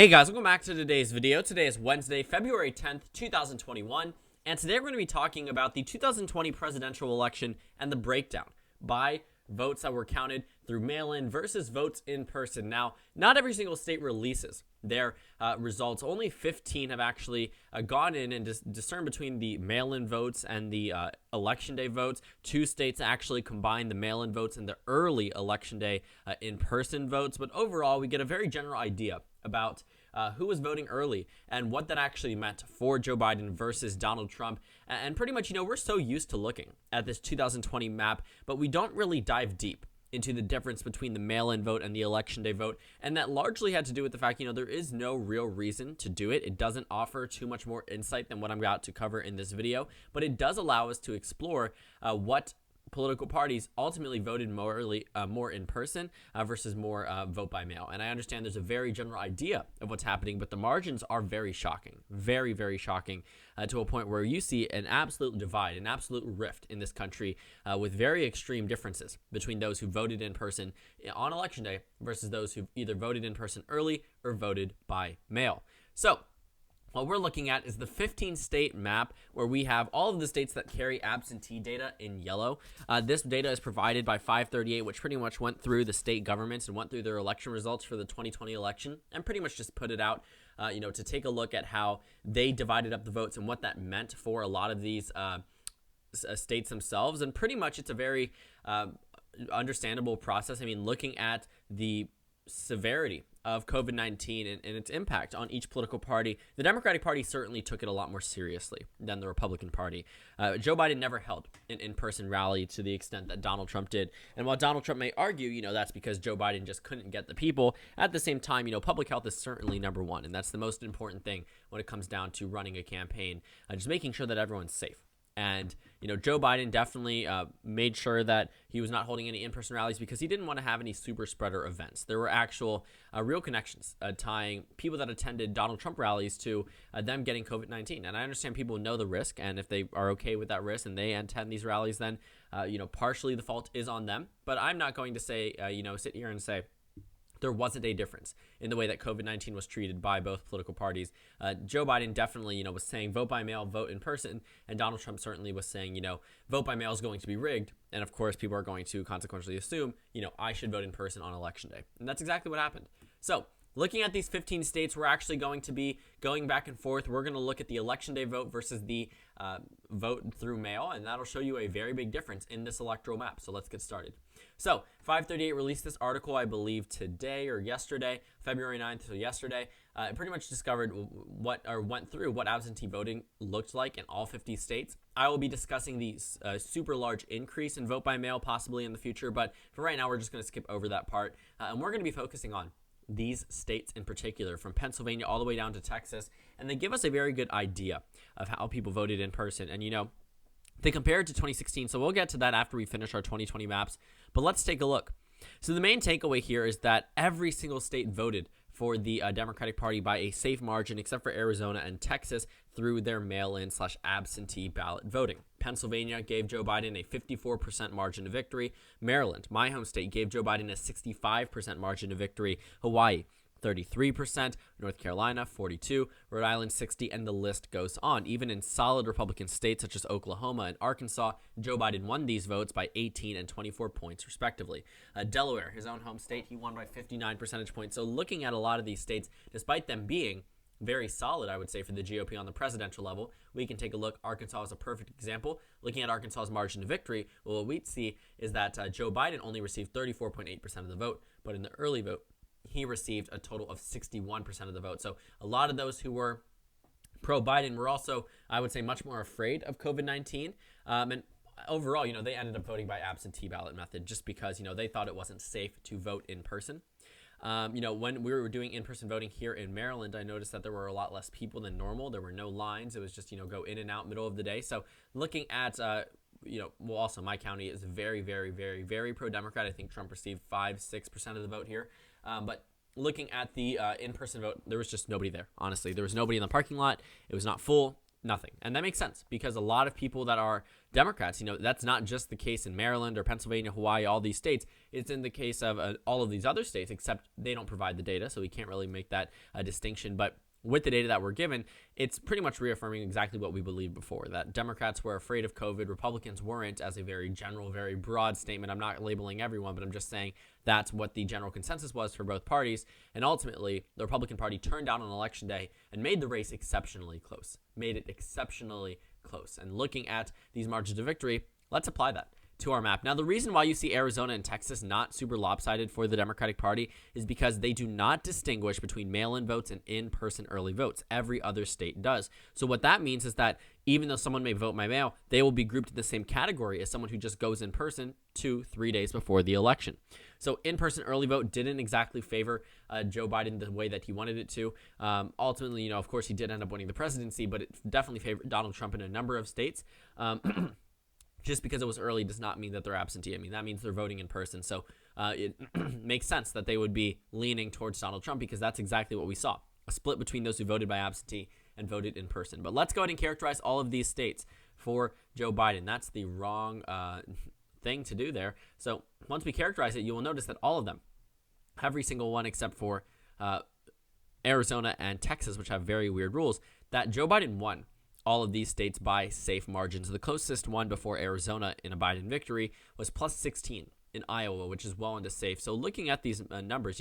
Hey guys, welcome back to today's video. Today is Wednesday, February 10th, 2021, and today we're going to be talking about the 2020 presidential election and the breakdown by votes that were counted through mail-in versus votes in person. Now, not every single state releases their results. Only 15 have actually gone in and discerned between the mail-in votes and the election day votes. 2 states actually combined the mail-in votes and the early election day in-person votes, but overall we get a very general idea about who was voting early and what that actually meant for Joe Biden versus Donald Trump. And pretty much, we're so used to looking at this 2020 map, but we don't really dive deep into the difference between the mail-in vote and the election day vote. And that largely had to do with the fact, there is no real reason to do it. It doesn't offer too much more insight than what I'm about to cover in this video, but it does allow us to explore what political parties ultimately voted more in person versus more vote by mail. And I understand there's a very general idea of what's happening, but the margins are very shocking, very, very shocking to a point where you see an absolute divide, an absolute rift in this country with very extreme differences between those who voted in person on election day versus those who either voted in person early or voted by mail. So what we're looking at is the 15-state map where we have all of the states that carry absentee data in yellow. This data is provided by 538, which pretty much went through the state governments and went through their election results for the 2020 election and pretty much just put it out, to take a look at how they divided up the votes and what that meant for a lot of these states themselves. And pretty much it's a very understandable process. I mean, looking at the severity of COVID-19 and its impact on each political party, the Democratic Party certainly took it a lot more seriously than the Republican Party. Joe Biden never held an in-person rally to the extent that Donald Trump did. And while Donald Trump may argue, that's because Joe Biden just couldn't get the people, at the same time, public health is certainly number one. And that's the most important thing when it comes down to running a campaign, just making sure that everyone's safe. And, Joe Biden definitely made sure that he was not holding any in-person rallies because he didn't want to have any super spreader events. There were actual real connections tying people that attended Donald Trump rallies to them getting COVID-19. And I understand people know the risk, and if they are okay with that risk and they attend these rallies, then, partially the fault is on them. But I'm not going to say, sit here and say there wasn't a difference in the way that COVID-19 was treated by both political parties. Joe Biden definitely, was saying vote by mail, vote in person, and Donald Trump certainly was saying, vote by mail is going to be rigged, and of course people are going to consequentially assume, I should vote in person on election day. And that's exactly what happened. So, looking at these 15 states, we're actually going to be going back and forth. We're going to look at the election day vote versus the vote through mail, and that'll show you a very big difference in this electoral map. So let's get started. So 538 released this article, I believe, today or yesterday, February 9th, so yesterday. It pretty much discovered went through what absentee voting looked like in all 50 states. I will be discussing the super large increase in vote by mail possibly in the future, but for right now, we're just going to skip over that part, and we're going to be focusing on these states in particular, from Pennsylvania all the way down to Texas, and they give us a very good idea of how people voted in person. And they compared to 2016, so we'll get to that after we finish our 2020 maps, but let's take a look. So the main takeaway here is that every single state voted for the Democratic Party by a safe margin, except for Arizona and Texas, through their mail-in/absentee ballot voting. Pennsylvania gave Joe Biden a 54% margin of victory. Maryland, my home state, gave Joe Biden a 65% margin of victory. Hawaii, 33%, North Carolina, 42%, Rhode Island, 60%, and the list goes on. Even in solid Republican states such as Oklahoma and Arkansas, Joe Biden won these votes by 18 and 24 points, respectively. Delaware, his own home state, he won by 59 percentage points. So looking at a lot of these states, despite them being very solid, I would say, for the GOP on the presidential level, we can take a look. Arkansas is a perfect example. Looking at Arkansas's margin of victory, what we'd see is that Joe Biden only received 34.8% of the vote, but in the early vote, he received a total of 61% of the vote. So a lot of those who were pro-Biden were also, I would say, much more afraid of COVID-19. And overall, they ended up voting by absentee ballot method just because, they thought it wasn't safe to vote in person. When we were doing in-person voting here in Maryland, I noticed that there were a lot less people than normal. There were no lines. It was just, go in and out middle of the day. So looking at, also my county is very, very, very, very pro-Democrat. I think Trump received 5-6% of the vote here. But looking at the in-person vote, there was just nobody there. Honestly, there was nobody in the parking lot. It was not full. Nothing. And that makes sense because a lot of people that are Democrats, that's not just the case in Maryland or Pennsylvania, Hawaii, all these states. It's in the case of all of these other states, except they don't provide the data, so we can't really make that a distinction. But with the data that we're given, it's pretty much reaffirming exactly what we believed before, that Democrats were afraid of COVID, Republicans weren't, as a very general, very broad statement. I'm not labeling everyone, but I'm just saying that's what the general consensus was for both parties. And ultimately, the Republican Party turned out on Election Day and made the race exceptionally close, made it exceptionally close. And looking at these margins of victory, let's apply that to our map. Now, the reason why you see Arizona and Texas not super lopsided for the Democratic Party is because they do not distinguish between mail-in votes and in-person early votes. Every other state does. So what that means is that even though someone may vote by mail, they will be grouped in the same category as someone who just goes in person 2-3 days before the election. So in-person early vote didn't exactly favor Joe Biden the way that he wanted it to. Ultimately, of course, he did end up winning the presidency, but it definitely favored Donald Trump in a number of states. Just because it was early does not mean that they're absentee. I mean, that means they're voting in person. So it makes sense that they would be leaning towards Donald Trump because that's exactly what we saw. A split between those who voted by absentee and voted in person. But let's go ahead and characterize all of these states for Joe Biden. That's the wrong thing to do there. So once we characterize it, you will notice that all of them, every single one except for Arizona and Texas, which have very weird rules, that Joe Biden won all of these states by safe margins. The closest one before Arizona in a Biden victory was plus 16 in Iowa, which is well into safe. So looking at these numbers,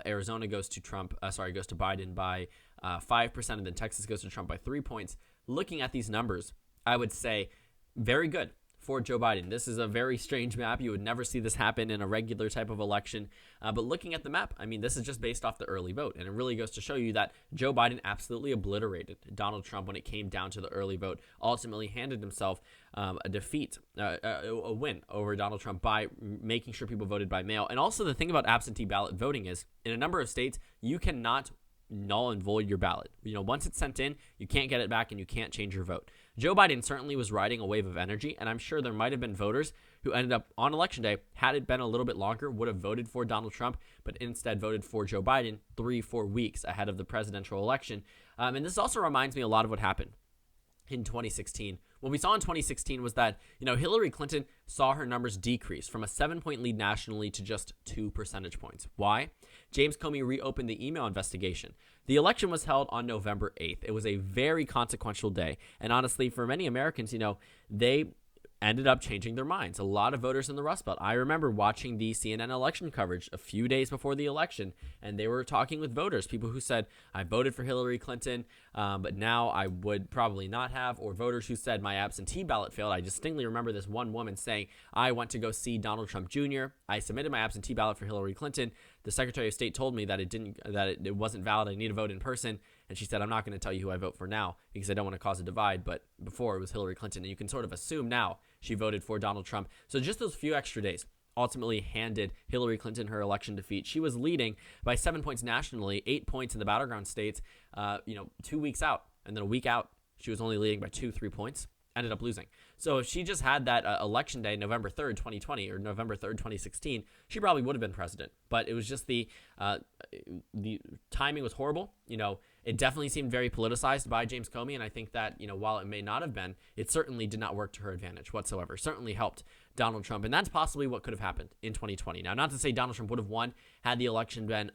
Arizona goes to Biden by 5%, and then Texas goes to Trump by 3 points. Looking at these numbers, I would say very good for Joe Biden. This is a very strange map. You would never see this happen in a regular type of election. But looking at the map, I mean, this is just based off the early vote. And it really goes to show you that Joe Biden absolutely obliterated Donald Trump when it came down to the early vote, ultimately handed himself a win over Donald Trump by making sure people voted by mail. And also the thing about absentee ballot voting is in a number of states, you cannot null and void your ballot. Once it's sent in, you can't get it back and you can't change your vote. Joe Biden certainly was riding a wave of energy, and I'm sure there might have been voters who ended up on Election Day, had it been a little bit longer, would have voted for Donald Trump, but instead voted for Joe Biden 3-4 weeks ahead of the presidential election. And this also reminds me a lot of what happened in 2016. What we saw in 2016 was that, Hillary Clinton saw her numbers decrease from a 7-point lead nationally to just 2 percentage points. Why? James Comey reopened the email investigation. The election was held on November 8th. It was a very consequential day. And honestly, for many Americans, they ended up changing their minds. A lot of voters in the Rust Belt. I remember watching the CNN election coverage a few days before the election, and they were talking with voters, people who said, I voted for Hillary Clinton, but now I would probably not have, or voters who said my absentee ballot failed. I distinctly remember this one woman saying, I went to go see Donald Trump Jr. I submitted my absentee ballot for Hillary Clinton. The Secretary of State told me that it wasn't valid. I need to vote in person. And she said, I'm not going to tell you who I vote for now because I don't want to cause a divide. But before it was Hillary Clinton. And you can sort of assume now she voted for Donald Trump. So just those few extra days ultimately handed Hillary Clinton her election defeat. She was leading by 7 points nationally, 8 points in the battleground states, 2 weeks out. And then a week out, she was only leading by 2-3 points. Ended up losing. So if she just had that election day, November 3rd, 2020, or November 3rd, 2016, she probably would have been president. But it was just the timing was horrible. It definitely seemed very politicized by James Comey. And I think that, while it may not have been, it certainly did not work to her advantage whatsoever. Certainly helped Donald Trump. And that's possibly what could have happened in 2020. Now, not to say Donald Trump would have won had the election been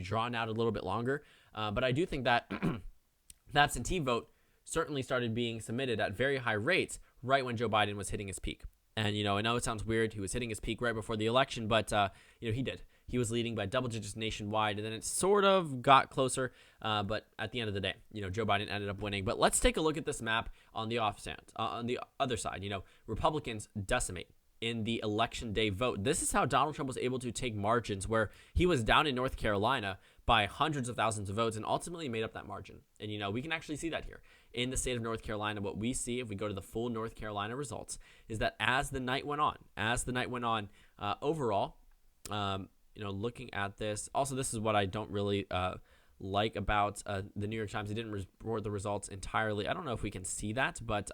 drawn out a little bit longer. But I do think that the absentee vote certainly started being submitted at very high rates right when Joe Biden was hitting his peak. And, I know it sounds weird. He was hitting his peak right before the election, but, he did. He was leading by double digits nationwide, and then it sort of got closer. But at the end of the day, Joe Biden ended up winning. But let's take a look at this map on the on the other side. Republicans decimate in the election day vote. This is how Donald Trump was able to take margins where he was down in North Carolina by hundreds of thousands of votes and ultimately made up that margin. And, we can actually see that here. In the state of North Carolina, what we see if we go to the full North Carolina results is that as the night went on, overall, looking at this, also this is what I don't really like about the New York Times. They didn't report the results entirely. I don't know if we can see that, but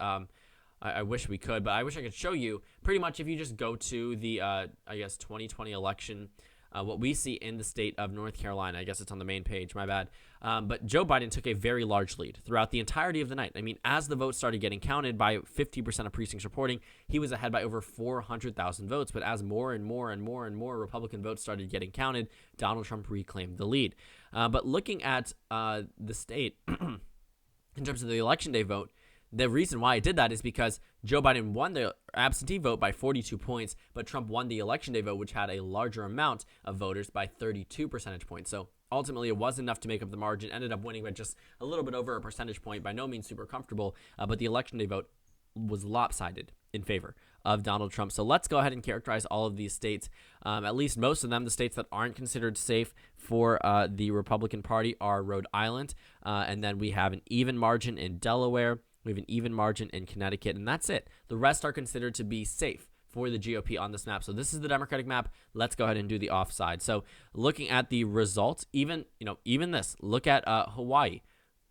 I wish we could. But I wish I could show you pretty much if you just go to the, 2020 election what we see in the state of North Carolina. I guess it's on the main page, my bad. But Joe Biden took a very large lead throughout the entirety of the night. I mean, as the votes started getting counted by 50% of precincts reporting, he was ahead by over 400,000 votes. But as more and more Republican votes started getting counted, Donald Trump reclaimed the lead. But looking at the state in terms of the Election Day vote, the reason why it did that is because Joe Biden won the absentee vote by 42 points, but Trump won the Election Day vote, which had a larger amount of voters, by 32 percentage points. So ultimately, it wasn't enough to make up the margin. Ended up winning by just a little bit over a percentage point. By no means super comfortable, but the Election Day vote was lopsided in favor of Donald Trump. So let's go ahead and characterize all of these states. At least most of them, the states that aren't considered safe for the Republican Party, are Rhode Island, and then we have an even margin in Delaware. We have an even margin in Connecticut, and that's it. The rest are considered to be safe for the GOP on this map. So this is the Democratic map. Let's go ahead and do the offside. So looking at the results, even this, look at Hawaii.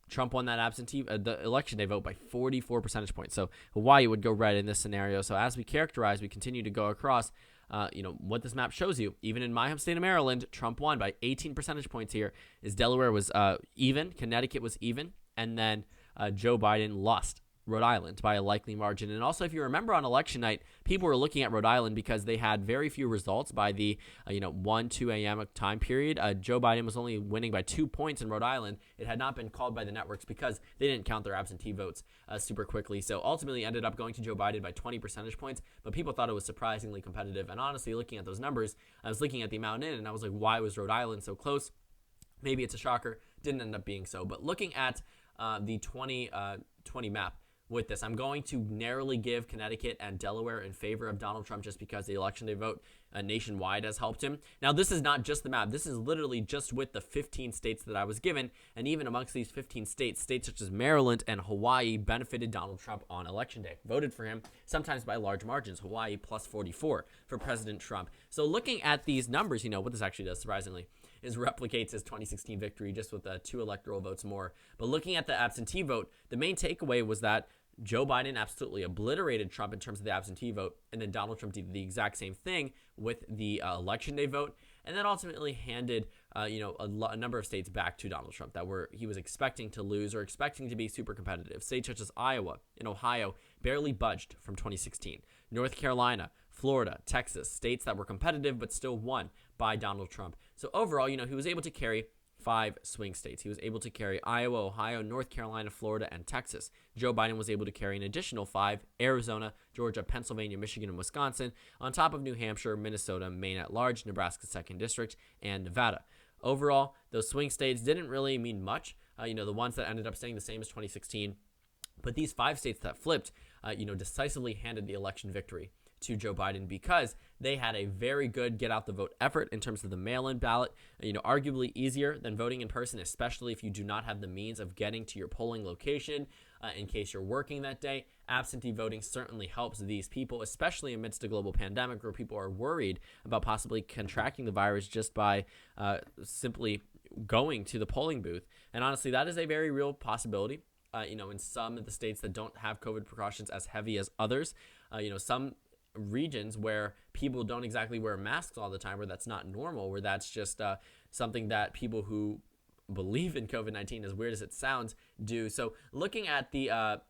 Trump won that absentee, the Election Day vote by 44 percentage points. So Hawaii would go red in this scenario. So as we continue to go across, what this map shows you. Even in my home state of Maryland, Trump won by 18 percentage points here. Delaware was even, Connecticut was even, and then Joe Biden lost Rhode Island by a likely margin. And also, if you remember on election night, people were looking at Rhode Island because they had very few results by the 1-2 a.m. time period. Joe Biden was only winning by 2 points in Rhode Island. It had not been called by the networks because they didn't count their absentee votes super quickly. So ultimately ended up going to Joe Biden by 20 percentage points, but people thought it was surprisingly competitive. And honestly, looking at those numbers, I was looking at the amount in and I was like, why was Rhode Island so close? Maybe it's a shocker. Didn't end up being so. But looking at the 2020 map with this, I'm going to narrowly give Connecticut and Delaware in favor of Donald Trump just because the Election Day vote nationwide has helped him. Now, this is not just the map. This is literally just with the 15 states that I was given. And even amongst these 15 states, states such as Maryland and Hawaii benefited Donald Trump on Election Day, voted for him, sometimes by large margins. Hawaii plus 44 for President Trump. So looking at these numbers, what this actually does, surprisingly, is replicates his 2016 victory just with 2 electoral votes more. But looking at the absentee vote, the main takeaway was that Joe Biden absolutely obliterated Trump in terms of the absentee vote, and then Donald Trump did the exact same thing with the Election Day vote, and then ultimately handed a number of states back to Donald Trump that he was expecting to lose or expecting to be super competitive. States such as Iowa and Ohio barely budged from 2016. North Carolina, Florida, Texas, states that were competitive but still won by Donald Trump. So overall, he was able to carry 5 swing states. He was able to carry Iowa, Ohio, North Carolina, Florida, and Texas. Joe Biden was able to carry an additional 5: Arizona, Georgia, Pennsylvania, Michigan, and Wisconsin, on top of New Hampshire, Minnesota, Maine at large, Nebraska's 2nd District, and Nevada. Overall, those swing states didn't really mean much. The ones that ended up staying the same as 2016. But these 5 states that flipped, decisively handed the election victory to Joe Biden because they had a very good get out the vote effort in terms of the mail-in ballot, arguably easier than voting in person, especially if you do not have the means of getting to your polling location in case you're working that day. Absentee voting certainly helps these people, especially amidst a global pandemic where people are worried about possibly contracting the virus just by simply going to the polling booth. And honestly, that is a very real possibility. In some of the states that don't have COVID precautions as heavy as others, some regions where people don't exactly wear masks all the time, where that's not normal, where that's just something that people who believe in COVID-19, as weird as it sounds, do. So looking at the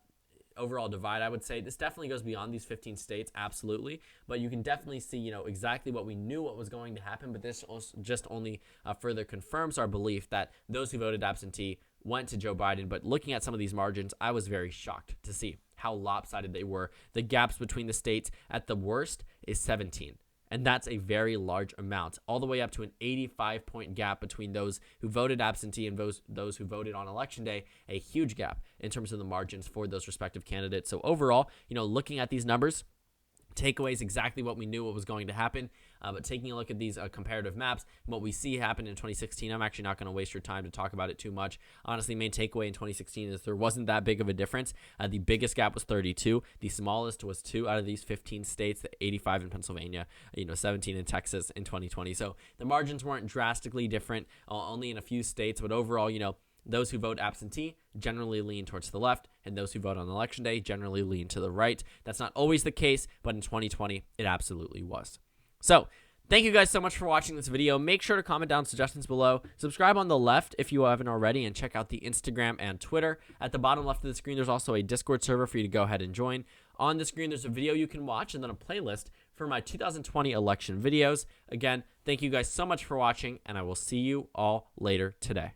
overall divide, I would say this definitely goes beyond these 15 states, absolutely. But you can definitely see, exactly what we knew what was going to happen. But this just only further confirms our belief that those who voted absentee went to Joe Biden. But looking at some of these margins, I was very shocked to see how lopsided they were. The gaps between the states at the worst is 17. And that's a very large amount, all the way up to an 85-point gap between those who voted absentee and those who voted on Election Day, a huge gap in terms of the margins for those respective candidates. So overall, looking at these numbers, takeaways exactly what we knew what was going to happen. But taking a look at these comparative maps, what we see happened in 2016, I'm actually not going to waste your time to talk about it too much. Honestly, main takeaway in 2016 is there wasn't that big of a difference. The biggest gap was 32. The smallest was 2 out of these 15 states, the 85 in Pennsylvania, 17 in Texas in 2020. So the margins weren't drastically different, only in a few states. But overall, those who vote absentee generally lean towards the left, and those who vote on Election Day generally lean to the right. That's not always the case, but in 2020, it absolutely was. So Thank you guys so much for watching this video. Make sure to comment down suggestions below. Subscribe on the left if you haven't already, and check out the Instagram and Twitter. At the bottom left of the screen, there's also a Discord server for you to go ahead and join. On the screen, there's a video you can watch and then a playlist for my 2020 election videos. Again, thank you guys so much for watching, and I will see you all later today.